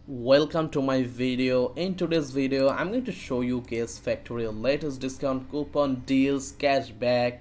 Welcome to my video. In today's video I'm going to show you Case Factory latest discount coupon deals, cashback,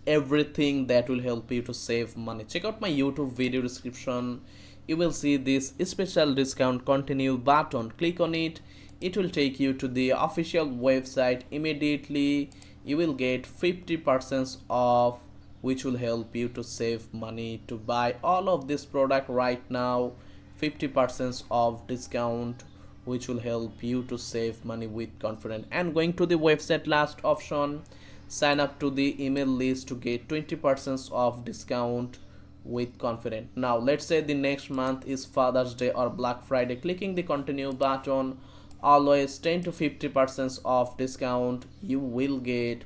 everything that will help you to save money. Check out my YouTube video description. You will see this special discount continue button. Click on it. It will take you to the official website. Immediately you will get 50% off, which will help you to save money to buy all of this product right now. 50% off discount, which will help you to save money with confidence. And going to the website, last option, sign up to the email list to get 20% off discount with confidence. Now let's say the next month is Father's Day or Black Friday. Clicking the continue button, always 10 to 50% off discount you will get.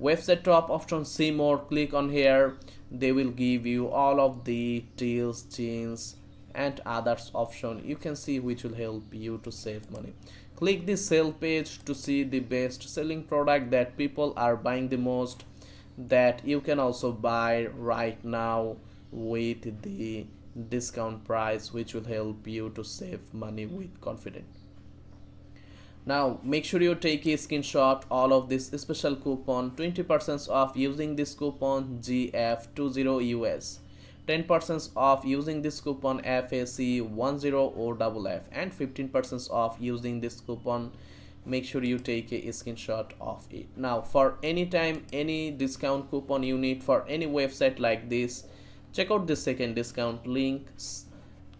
Website top option, see more. Click on here. They will give you all of the deals, jeans and others option. You can see which will help you to save money. Click the sale page to see the best selling product that people are buying the most, that you can also buy right now with the discount price, which will help you to save money with confidence. Now make sure you take a screenshot all of this special coupon. 20% off using this coupon GF20US, 10% off using this coupon FAC10OFF, and 15% off using this coupon. Make sure you take a screenshot of it. Now for any time any discount coupon you need for any website like this, check out the second discount link.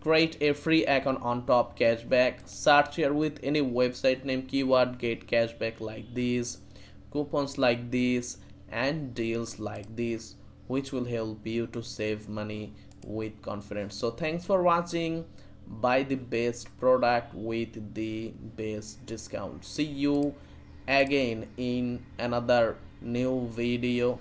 Create a free account on top, cashback. Search here with any website name, keyword, get cashback like this, coupons like this, and deals like this, which will help you to save money with confidence. So thanks for watching. Buy the best product with the best discount. See you again in another new video.